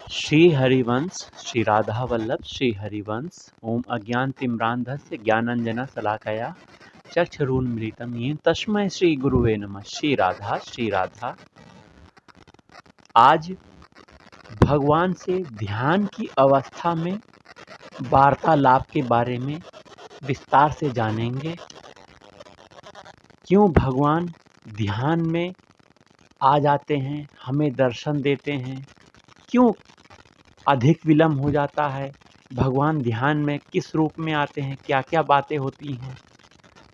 श्री हरिवंश श्री राधा वल्लभ श्री हरिवंश ओम अज्ञानतिम्रान्धस्य ज्ञानाञ्जनशलाकया चक्षुरुन्मीलितं येन तस्मै श्री गुरुवे नमः। श्री राधा आज भगवान से ध्यान की अवस्था में वार्तालाप के बारे में विस्तार से जानेंगे। क्यों भगवान ध्यान में आ जाते हैं, हमें दर्शन देते हैं, क्यों अधिक विलम्ब हो जाता है, भगवान ध्यान में किस रूप में आते हैं, क्या क्या बातें होती हैं,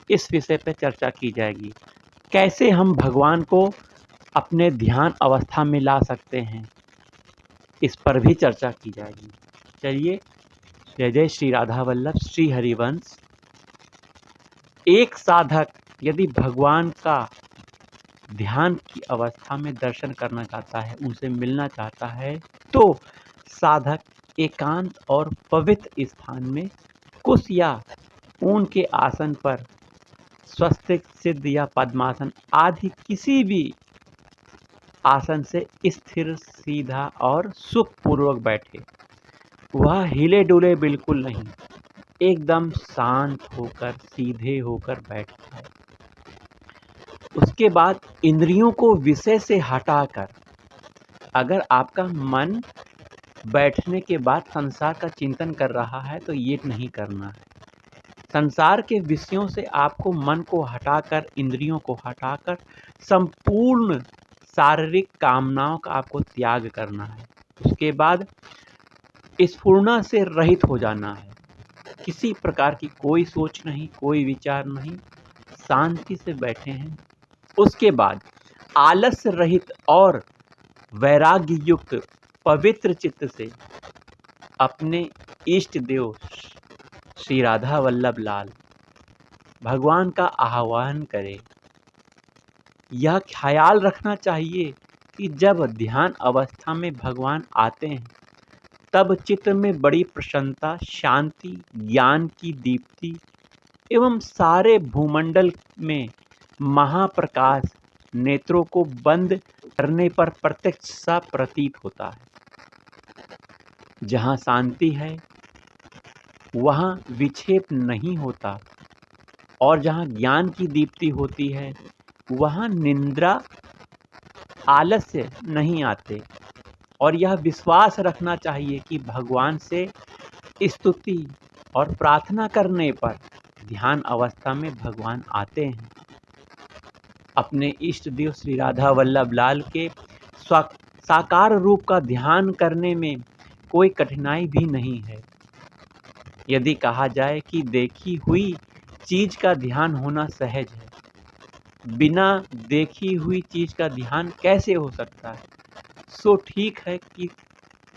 इस विषय पर चर्चा की जाएगी। कैसे हम भगवान को अपने ध्यान अवस्था में ला सकते हैं, इस पर भी चर्चा की जाएगी। चलिए, जय जय श्री राधा वल्लभ श्री हरिवंश। एक साधक यदि भगवान का ध्यान की अवस्था में दर्शन करना चाहता है, उनसे मिलना चाहता है, तो साधक एकांत और पवित्र स्थान में कुश या ऊन के आसन पर स्वस्तिक, सिद्ध या पद्मासन आदि किसी भी आसन से स्थिर, सीधा और सुखपूर्वक बैठे। वह हिले डुले बिल्कुल नहीं, एकदम शांत होकर, सीधे होकर बैठता है। उसके बाद इंद्रियों को विषय से हटाकर, अगर आपका मन बैठने के बाद संसार का चिंतन कर रहा है तो ये नहीं करना है। संसार के विषयों से आपको मन को हटाकर, इंद्रियों को हटाकर संपूर्ण शारीरिक कामनाओं का आपको त्याग करना है। उसके बाद स्फुरना से रहित हो जाना है। किसी प्रकार की कोई सोच नहीं, कोई विचार नहीं, शांति से बैठे हैं। उसके बाद आलस्य रहित और वैराग्य युक्त पवित्र चित्त से अपने इष्ट देव श्री राधा वल्लभ लाल भगवान का आह्वान करें। यह ख्याल रखना चाहिए कि जब ध्यान अवस्था में भगवान आते हैं, तब चित्त में बड़ी प्रसन्नता, शांति, ज्ञान की दीप्ति एवं सारे भूमंडल में महाप्रकाश नेत्रों को बंद करने पर प्रत्यक्ष सा प्रतीत होता है। जहाँ शांति है वहाँ विक्षेप नहीं होता, और जहाँ ज्ञान की दीप्ति होती है वहाँ निंद्रा, आलस्य नहीं आते। और यह विश्वास रखना चाहिए कि भगवान से स्तुति और प्रार्थना करने पर ध्यान अवस्था में भगवान आते हैं। अपने इष्ट देव श्री राधा वल्लभ लाल के साकार रूप का ध्यान करने में कोई कठिनाई भी नहीं है। यदि कहा जाए कि देखी हुई चीज का ध्यान होना सहज है, बिना देखी हुई चीज का ध्यान कैसे हो सकता है, सो ठीक है कि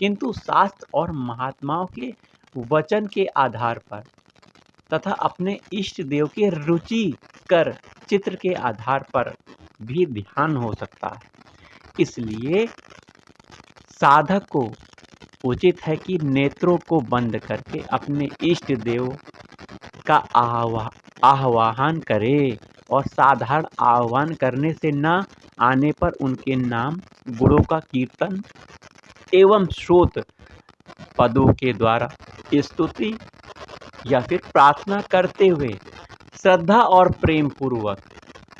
किंतु शास्त्र और महात्माओं के वचन के आधार पर तथा अपने इष्ट देव के रुचिकर चित्र के आधार पर भी ध्यान हो सकता है। इसलिए साधक को उचित है कि नेत्रों को बंद करके अपने इष्ट देव का आह्वान करे, और साधारण आह्वान करने से न आने पर उनके नाम, गुणों का कीर्तन एवं श्रोत पदों के द्वारा स्तुति या फिर प्रार्थना करते हुए श्रद्धा और प्रेम पूर्वक,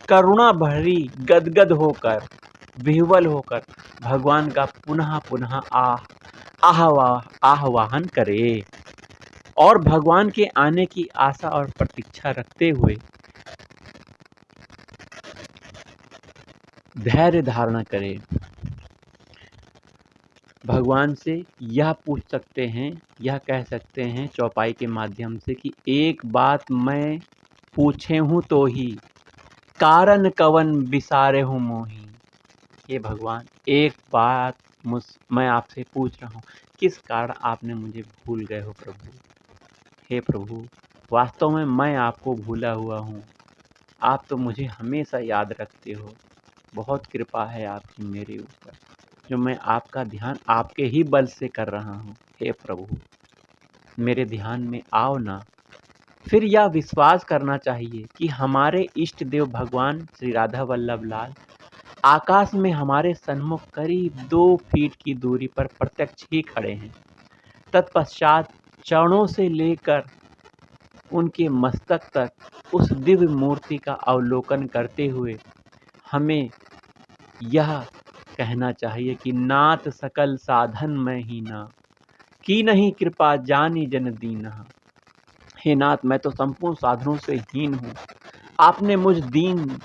करुणा भरी गदगद होकर, विह्वल होकर भगवान का पुनः पुनः आह्वान करे, और भगवान के आने की आशा और प्रतीक्षा रखते हुए धैर्य धारणा करें। भगवान से यह पूछ सकते हैं, यह कह सकते हैं चौपाई के माध्यम से कि एक बात मैं पूछे हूँ तो ही, कारण कवन विसारे हूँ मोही। हे भगवान, एक बात मैं आपसे पूछ रहा हूँ, किस कारण आपने मुझे भूल गए हो प्रभु। हे प्रभु, वास्तव में मैं आपको भूला हुआ हूँ, आप तो मुझे हमेशा याद रखते हो। बहुत कृपा है आपकी मेरे ऊपर, जो मैं आपका ध्यान आपके ही बल से कर रहा हूँ। हे प्रभु, मेरे ध्यान में आओ ना। फिर यह विश्वास करना चाहिए कि हमारे इष्ट देव भगवान श्री राधा वल्लभ लाल आकाश में हमारे सन्मुख करीब 2 फीट की दूरी पर प्रत्यक्ष ही खड़े हैं। तत्पश्चात चरणों से लेकर उनके मस्तक तक उस दिव्य मूर्ति का अवलोकन करते हुए हमें यह कहना चाहिए कि नाथ सकल साधन में ही ना, की नहीं कृपा जानी जन दीनहा। हे नाथ, मैं तो संपूर्ण साधनों से हीन हूँ। आपने मुझे दीन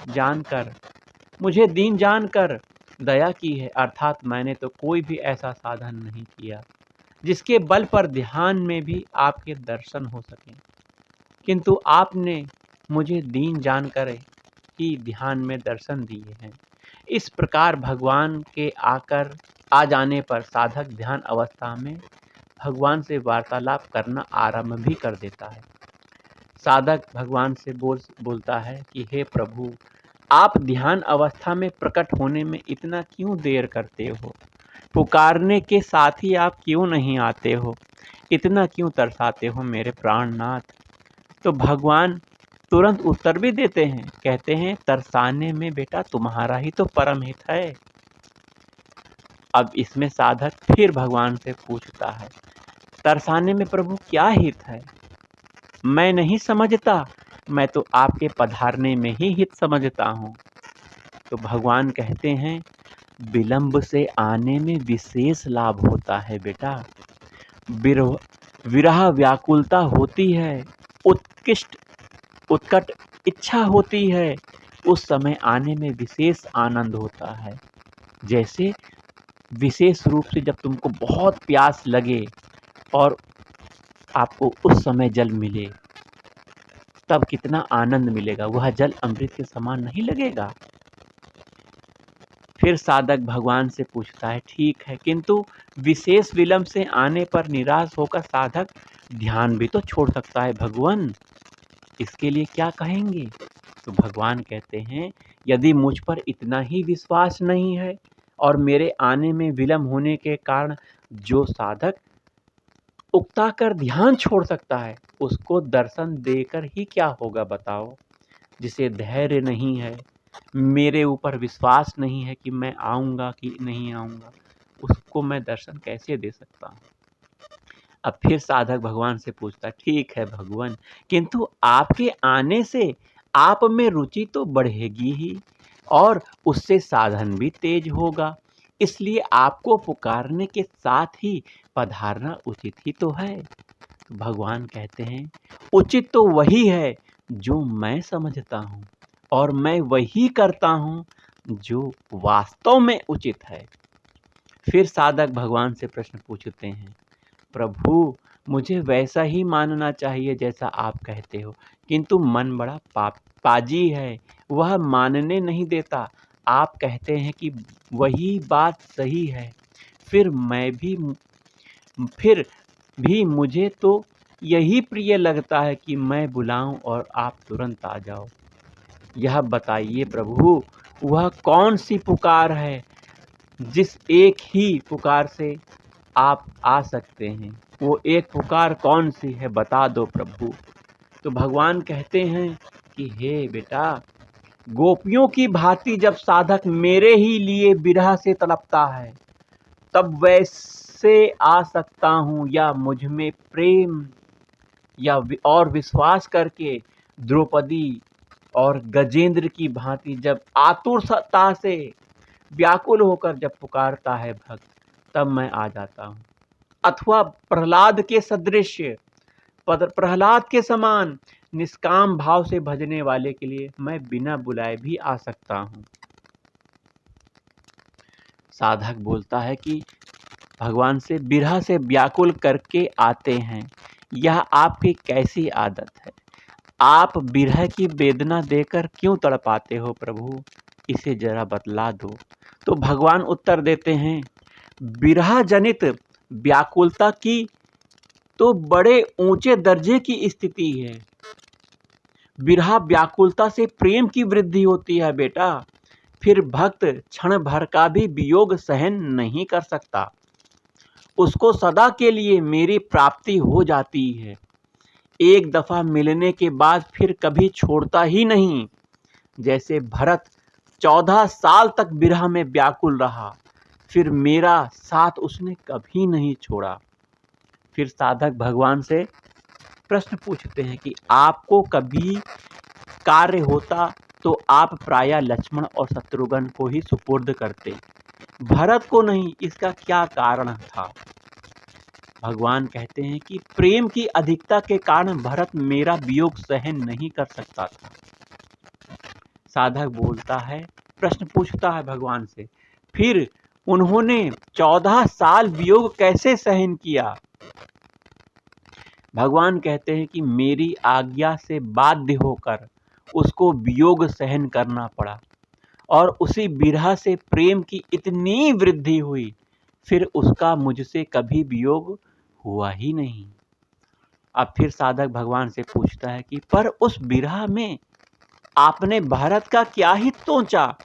जानकर दया की है, अर्थात मैंने तो कोई भी ऐसा साधन नहीं किया जिसके बल पर ध्यान में भी आपके दर्शन हो सकें, किंतु आपने मुझे दीन जानकर ही ध्यान में दर्शन दिए हैं। इस प्रकार भगवान के आ जाने पर साधक ध्यान अवस्था में भगवान से वार्तालाप करना आरंभ भी कर देता है। साधक भगवान से बोलता है कि हे प्रभु, आप ध्यान अवस्था में प्रकट होने में इतना क्यों देर करते हो? पुकारने के साथ ही आप क्यों नहीं आते हो? इतना क्यों तरसाते हो मेरे प्राणनाथ? तो भगवान तुरंत उत्तर भी देते हैं, कहते हैं तरसाने में बेटा तुम्हारा ही तो परम हित है। अब इसमें साधक फिर भगवान से पूछता है, तरसाने में प्रभु क्या हित है? मैं नहीं समझता, मैं तो आपके पधारने में ही हित समझता हूँ। तो भगवान कहते हैं, विलंब से आने में विशेष लाभ होता है बेटा। विरह व्याकुलता होती है, उत्कट इच्छा होती है, उस समय आने में विशेष आनंद होता है। जैसे विशेष रूप से जब तुमको बहुत प्यास लगे और आपको उस समय जल मिले, तब कितना आनंद मिलेगा, वह जल अमृत के समान नहीं लगेगा? फिर साधक भगवान से पूछता है, ठीक है, किंतु विशेष विलंब से आने पर निराश होकर साधक ध्यान भी तो छोड़ सकता है भगवान, इसके लिए क्या कहेंगे? तो भगवान कहते हैं, यदि मुझ पर इतना ही विश्वास नहीं है और मेरे आने में विलंब होने के कारण जो साधक उकता कर ध्यान छोड़ सकता है, उसको दर्शन देकर ही क्या होगा बताओ? जिसे धैर्य नहीं है, मेरे ऊपर विश्वास नहीं है कि मैं आऊँगा कि नहीं आऊँगा, उसको मैं दर्शन कैसे दे सकता हूँ? अब फिर साधक भगवान से पूछता, ठीक है भगवान, किंतु आपके आने से आप में रुचि तो बढ़ेगी ही और उससे साधन भी तेज होगा, इसलिए आपको पुकारने के साथ ही पधारना उचित ही तो है। तो भगवान कहते हैं, उचित तो वही है जो मैं समझता हूँ और मैं वही करता हूँ जो वास्तव में उचित है। फिर साधक भगवान से प्रश्न पूछते हैं, प्रभु, मुझे वैसा ही मानना चाहिए जैसा आप कहते हो, किंतु मन बड़ा पाजी है, वह मानने नहीं देता। आप कहते हैं कि वही बात सही है, फिर भी मुझे तो यही प्रिय लगता है कि मैं बुलाऊं और आप तुरंत आ जाओ। यह बताइए प्रभु, वह कौन सी पुकार है जिस एक ही पुकार से आप आ सकते हैं? वो एक पुकार कौन सी है, बता दो प्रभु। तो भगवान कहते हैं कि हे बेटा, गोपियों की भांति जब साधक मेरे ही लिए विरह से तड़पता है, तब वैसे आ सकता हूँ, या मुझ में प्रेम या और विश्वास करके द्रौपदी और गजेंद्र की भांति जब आतुरता से व्याकुल होकर जब पुकारता है भक्त, तब मैं आ जाता हूँ। अथवा प्रहलाद के सदृश, प्रहलाद के समान निष्काम भाव से भजने वाले के लिए मैं बिना बुलाए भी आ सकता हूँ। साधक बोलता है कि भगवान से विरह से व्याकुल करके आते हैं, यह आपकी कैसी आदत है? आप विरह की वेदना देकर क्यों तड़पाते हो प्रभु? इसे जरा बतला दो। तो भगवान उत्तर देते हैं, विरह जनित व्याकुलता की तो बड़े ऊंचे दर्जे की स्थिति है। विरह व्याकुलता से प्रेम की वृद्धि होती है बेटा। फिर भक्त क्षण भर का भी वियोग सहन नहीं कर सकता, उसको सदा के लिए मेरी प्राप्ति हो जाती है। एक दफा मिलने के बाद फिर कभी छोड़ता ही नहीं। जैसे भरत 14 साल तक विरह में व्याकुल रहा, फिर मेरा साथ उसने कभी नहीं छोड़ा। फिर साधक भगवान से प्रश्न पूछते हैं कि आपको कभी कार्य होता तो आप प्रायः लक्ष्मण और शत्रुघ्न को ही सुपुर्द करते, भरत को नहीं, इसका क्या कारण था? भगवान कहते हैं कि प्रेम की अधिकता के कारण भरत मेरा वियोग सहन नहीं कर सकता था। साधक बोलता है, प्रश्न पूछता है भगवान से, फिर उन्होंने 14 साल वियोग कैसे सहन किया? भगवान कहते हैं कि मेरी आज्ञा से बाध्य होकर उसको वियोग सहन करना पड़ा और उसी विरह से प्रेम की इतनी वृद्धि हुई, फिर उसका मुझसे कभी वियोग हुआ ही नहीं। अब फिर साधक भगवान से पूछता है कि पर उस विरह में आपने भारत का क्या हित सोचा?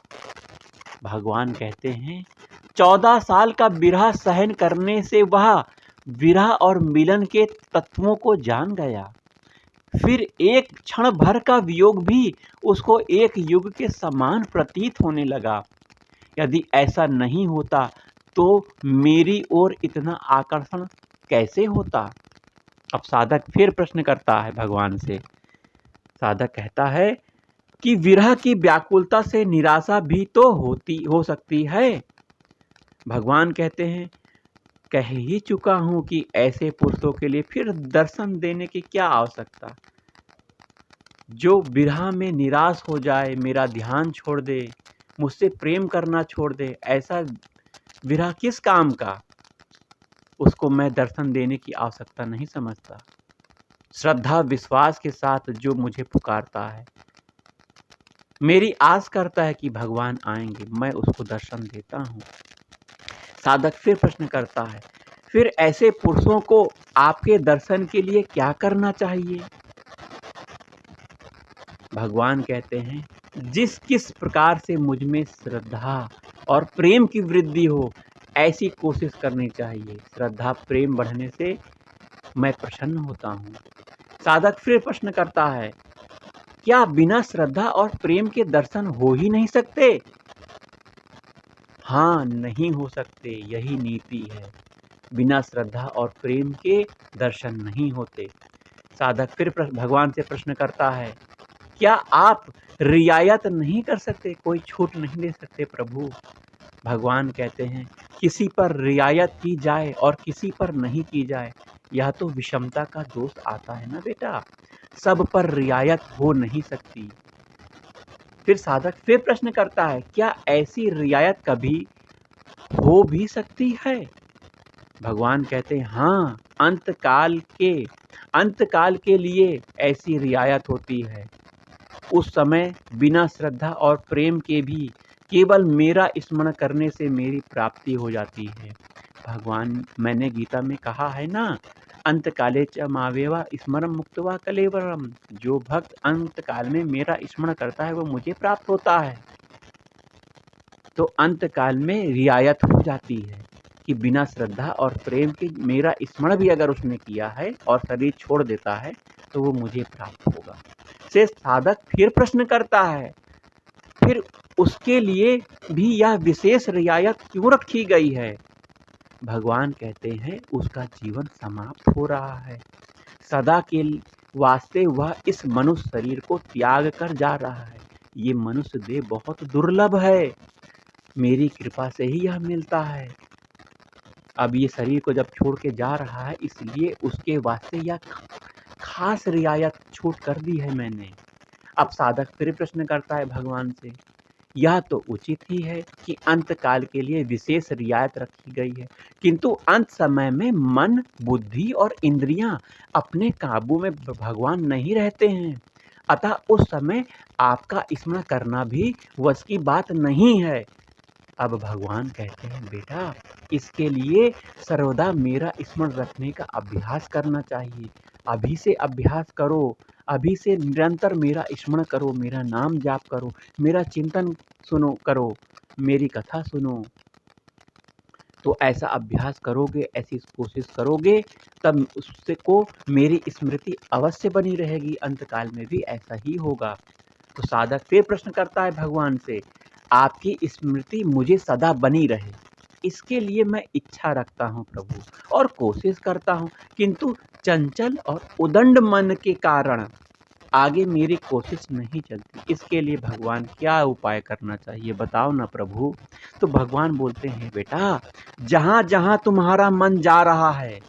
भगवान कहते हैं 14 साल का विरह सहन करने से वह विरह और मिलन के तत्वों को जान गया, फिर एक क्षण भर का वियोग भी उसको एक युग के समान प्रतीत होने लगा। यदि ऐसा नहीं होता तो मेरी ओर इतना आकर्षण कैसे होता? अब साधक फिर प्रश्न करता है भगवान से। साधक कहता है कि विरह की व्याकुलता से निराशा भी तो हो सकती है। भगवान कहते हैं, कह ही चुका हूं कि ऐसे पुरुषों के लिए फिर दर्शन देने की क्या आवश्यकता? जो विरह में निराश हो जाए, मेरा ध्यान छोड़ दे, मुझसे प्रेम करना छोड़ दे, ऐसा विरह किस काम का? उसको मैं दर्शन देने की आवश्यकता नहीं समझता। श्रद्धा विश्वास के साथ जो मुझे पुकारता है, मेरी आस करता है कि भगवान आएंगे, मैं उसको दर्शन देता हूँ। साधक फिर प्रश्न करता है, फिर ऐसे पुरुषों को आपके दर्शन के लिए क्या करना चाहिए? भगवान कहते हैं, जिस किस प्रकार से मुझ में श्रद्धा और प्रेम की वृद्धि हो, ऐसी कोशिश करनी चाहिए। श्रद्धा प्रेम बढ़ने से मैं प्रसन्न होता हूँ। साधक फिर प्रश्न करता है, क्या बिना श्रद्धा और प्रेम के दर्शन हो ही नहीं सकते? हाँ, नहीं हो सकते, यही नीति है। बिना श्रद्धा और प्रेम के दर्शन नहीं होते। साधक फिर भगवान से प्रश्न करता है, क्या आप रियायत नहीं कर सकते, कोई छूट नहीं दे सकते प्रभु? भगवान कहते हैं, किसी पर रियायत की जाए और किसी पर नहीं की जाए, यह तो विषमता का दोष आता है ना बेटा, सब पर रियायत हो नहीं सकती। फिर साधक फिर प्रश्न करता है, क्या ऐसी रियायत कभी हो भी सकती है? भगवान कहते हैं, हाँ, अंतकाल के लिए ऐसी रियायत होती है। उस समय बिना श्रद्धा और प्रेम के भी केवल मेरा स्मरण करने से मेरी प्राप्ति हो जाती है। भगवान, मैंने गीता में कहा है ना, अंतकाले च मावेवा स्मरण मुक्त्वा कलेवरम, जो भक्त अंतकाल में मेरा स्मरण करता है वो मुझे प्राप्त होता है। तो अंतकाल में रियायत हो जाती है कि बिना श्रद्धा और प्रेम के मेरा स्मरण भी अगर उसने किया है और शरीर छोड़ देता है तो वो मुझे प्राप्त होगा। से साधक फिर प्रश्न करता है, फिर उसके लिए भी यह विशेष रियायत क्यों रखी गई है? भगवान कहते हैं, उसका जीवन समाप्त हो रहा है, सदा के वास्ते वह इस मनुष्य शरीर को त्याग कर जा रहा है। ये मनुष्य देह बहुत दुर्लभ है, मेरी कृपा से ही यह मिलता है। अब ये शरीर को जब छोड़ के जा रहा है, इसलिए उसके वास्ते यह खास रियायत छूट कर दी है मैंने। अब साधक फिर प्रश्न करता है भगवान से, यह तो उचित ही है कि अंत काल के लिए विशेष रियायत रखी गई है, किंतु अंत समय में मन, बुद्धि और इंद्रियां अपने काबू में भगवान नहीं रहते हैं, अतः उस समय आपका स्मरण करना भी वश की बात नहीं है। अब भगवान कहते हैं, बेटा, इसके लिए सर्वदा मेरा स्मरण रखने का अभ्यास करना चाहिए। अभी से अभ्यास करो, अभी से निरंतर मेरा स्मरण करो, मेरा नाम जाप करो, मेरा चिंतन सुनो करो, मेरी कथा सुनो। तो ऐसा अभ्यास करोगे, ऐसी कोशिश करोगे, तब उससे को मेरी स्मृति अवश्य बनी रहेगी। अंतकाल में भी ऐसा ही होगा। तो साधक फिर प्रश्न करता है भगवान से, आपकी स्मृति मुझे सदा बनी रहे, इसके लिए मैं इच्छा रखता हूँ प्रभु और कोशिश करता हूँ, किंतु चंचल और उदंड मन के कारण आगे मेरी कोशिश नहीं चलती। इसके लिए भगवान क्या उपाय करना चाहिए, बताओ ना प्रभु। तो भगवान बोलते हैं, बेटा जहाँ जहाँ तुम्हारा मन जा रहा है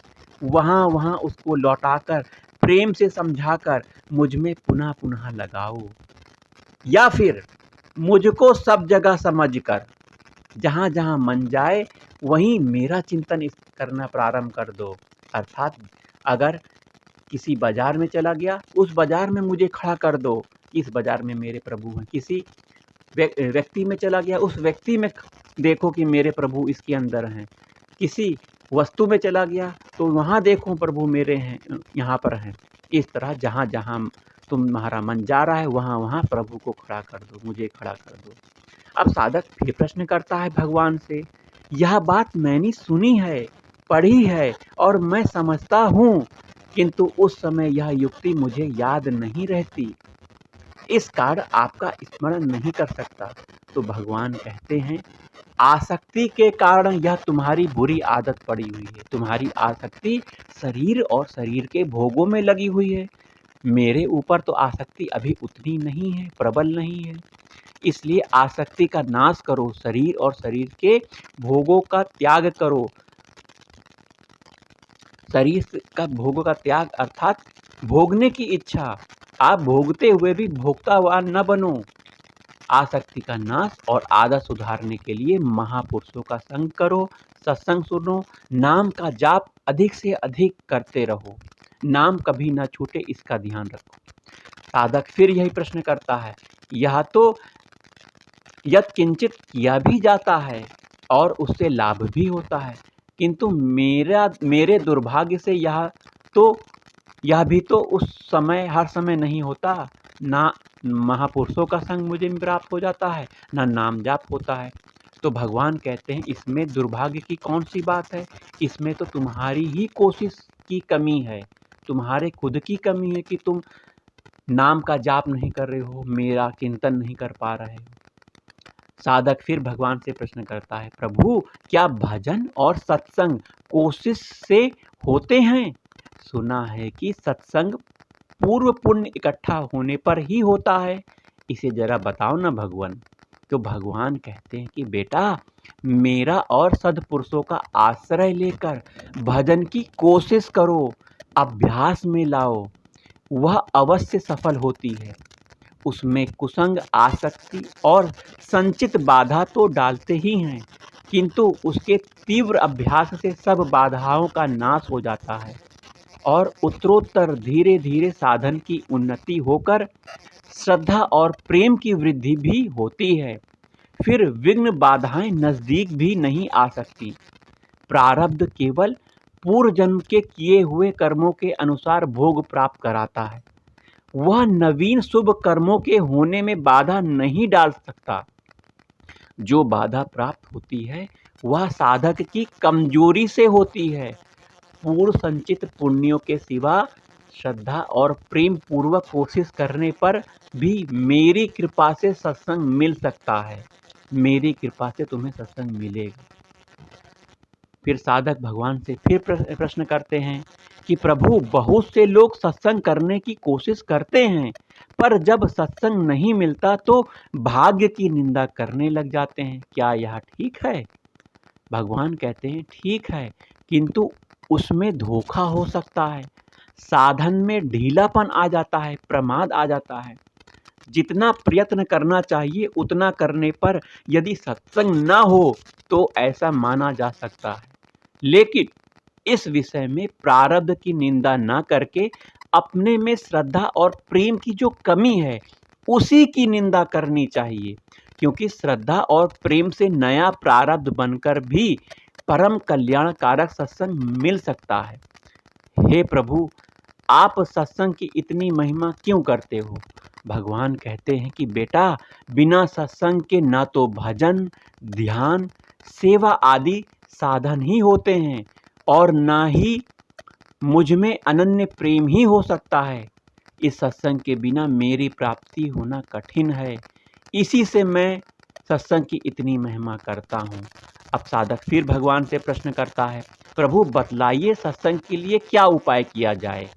वहाँ वहाँ उसको लौटाकर प्रेम से समझाकर मुझ में पुनः पुनः लगाओ, या फिर मुझको सब जगह समझकर जहाँ जहाँ मन जाए वहीं मेरा चिंतन करना प्रारंभ कर दो। अर्थात अगर किसी बाजार में चला गया, उस बाजार में मुझे खड़ा कर दो, इस बाजार में मेरे प्रभु हैं। किसी व्यक्ति में चला गया, उस व्यक्ति में देखो कि मेरे प्रभु इसके अंदर हैं। किसी वस्तु में चला गया तो वहाँ देखो प्रभु मेरे हैं, यहाँ पर हैं। इस तरह जहाँ जहाँ तुम्हारा मन जा रहा है वहाँ वहाँ प्रभु को खड़ा कर दो, मुझे खड़ा कर दो। अब साधक फिर प्रश्न करता है भगवान से, यह बात मैंने सुनी है, पढ़ी है और मैं समझता हूँ, किंतु उस समय यह युक्ति मुझे याद नहीं रहती, इस कारण आपका स्मरण नहीं कर सकता। तो भगवान कहते हैं, आसक्ति के कारण यह तुम्हारी बुरी आदत पड़ी हुई है। तुम्हारी आसक्ति शरीर और शरीर के भोगों में लगी हुई है। मेरे ऊपर तो आसक्ति अभी उतनी नहीं है, प्रबल नहीं है। इसलिए आसक्ति का नाश करो, शरीर और शरीर के भोगों का त्याग करो। शरीर का भोगों का त्याग अर्थात भोगने की इच्छा, आप भोगते हुए भी भोक्तावान न बनो। आसक्ति का नाश और आदत सुधारने के लिए महापुरुषों का संग करो, सत्संग सुनो, नाम का जाप अधिक से अधिक करते रहो, नाम कभी न छूटे, इसका ध्यान रखो। साधक फिर यही प्रश्न करता है, यह तो यत् किंचित किया भी जाता है और उससे लाभ भी होता है, किंतु मेरे दुर्भाग्य से यह भी तो उस समय हर समय नहीं होता। ना महापुरुषों का संग मुझे प्राप्त हो जाता है, ना नाम जाप होता है। तो भगवान कहते हैं, इसमें दुर्भाग्य की कौन सी बात है, इसमें तो तुम्हारी ही कोशिश की कमी है, तुम्हारे खुद की कमी है कि तुम नाम का जाप नहीं कर रहे हो, मेरा चिंतन नहीं कर पा रहे हो। साधक फिर भगवान से प्रश्न करता है, प्रभु क्या भजन और सत्संग कोशिश से होते हैं? सुना है कि सत्संग पूर्व पुण्य इकट्ठा होने पर ही होता है, इसे जरा बताओ ना भगवान। तो भगवान कहते हैं कि बेटा मेरा और सद्पुरुषों का आश्रय लेकर भजन की कोशिश करो, अभ्यास में लाओ, वह अवश्य सफल होती है। उसमें कुसंग, आसक्ति और संचित बाधा तो डालते ही हैं, किंतु उसके तीव्र अभ्यास से सब बाधाओं का नाश हो जाता है और उत्तरोत्तर धीरे धीरे साधन की उन्नति होकर श्रद्धा और प्रेम की वृद्धि भी होती है। फिर विघ्न बाधाएं नजदीक भी नहीं आ सकती। प्रारब्ध केवल पूर्व जन्म के किए हुए कर्मों के अनुसार भोग प्राप्त कराता है, वह नवीन शुभ कर्मों के होने में बाधा नहीं डाल सकता। जो बाधा प्राप्त होती है वह साधक की कमजोरी से होती है। पूर्व संचित पुण्यों के सिवा श्रद्धा और प्रेम पूर्वक कोशिश करने पर भी मेरी कृपा से सत्संग मिल सकता है। मेरी कृपा से तुम्हें सत्संग मिलेगा। फिर साधक भगवान से फिर प्रश्न करते हैं कि प्रभु बहुत से लोग सत्संग करने की कोशिश करते हैं, पर जब सत्संग नहीं मिलता तो भाग्य की निंदा करने लग जाते हैं, क्या यह ठीक है? भगवान कहते हैं, ठीक है, किंतु उसमें धोखा हो सकता है, साधन में ढीलापन आ जाता है, प्रमाद आ जाता है। जितना प्रयत्न करना चाहिए उतना करने पर यदि सत्संग न हो तो ऐसा माना जा सकता है, लेकिन इस विषय में प्रारब्ध की निंदा न करके अपने में श्रद्धा और प्रेम की जो कमी है उसी की निंदा करनी चाहिए, क्योंकि श्रद्धा और प्रेम से नया प्रारब्ध बनकर भी परम कल्याणकारक सत्संग मिल सकता है। हे प्रभु, आप सत्संग की इतनी महिमा क्यों करते हो? भगवान कहते हैं कि बेटा बिना सत्संग के ना तो भजन, ध्यान, सेवा आदि साधन ही होते हैं और ना ही मुझ में अनन्य प्रेम ही हो सकता है। इस सत्संग के बिना मेरी प्राप्ति होना कठिन है। इसी से मैं सत्संग की इतनी महिमा करता हूँ। अब साधक फिर भगवान से प्रश्न करता है, प्रभु बतलाइए सत्संग के लिए क्या उपाय किया जाए।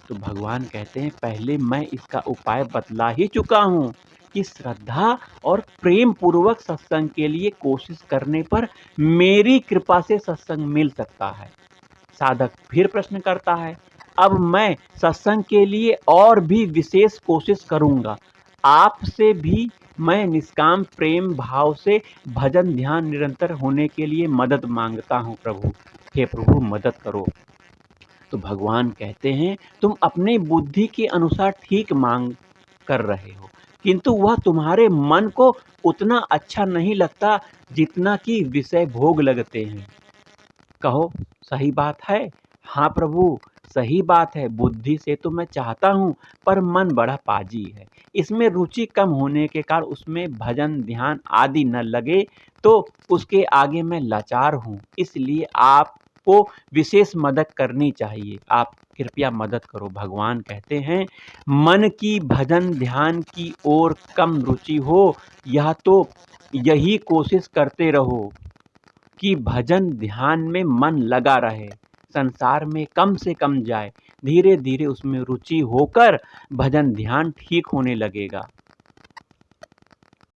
तो भगवान कहते हैं, पहले मैं इसका उपाय बतला ही चुका हूँ कि श्रद्धा और प्रेम पूर्वक सत्संग के लिए कोशिश करने पर मेरी कृपा से सत्संग मिल सकता है। साधक फिर प्रश्न करता है, अब मैं सत्संग के लिए और भी विशेष कोशिश करूंगा। आपसे भी मैं निष्काम प्रेम भाव से भजन ध्यान निरंतर होने के लिए मदद मांगता हूँ प्रभु। हे प्रभु मदद करो। तो भगवान कहते हैं, तुम अपने बुद्धि के अनुसार ठीक मांग कर रहे हो, किंतु वह तुम्हारे मन को उतना अच्छा नहीं लगता जितना कि विषय भोग लगते हैं। कहो सही बात है? हाँ प्रभु, सही बात है। बुद्धि से तो मैं चाहता हूँ, पर मन बड़ा पाजी है। इसमें रुचि कम होने के कारण उसमें भजन ध्यान आदि न लगे तो उसके आगे मैं लाचार हूँ। इसलिए आपको विशेष मदद करनी चाहिए। आप कृपया मदद करो। भगवान कहते हैं, मन की भजन ध्यान की ओर कम रुचि हो, यह तो यही कोशिश करते रहो कि भजन ध्यान में मन लगा रहे, संसार में कम से कम जाए। धीरे धीरे उसमें रुचि होकर भजन ध्यान ठीक होने लगेगा।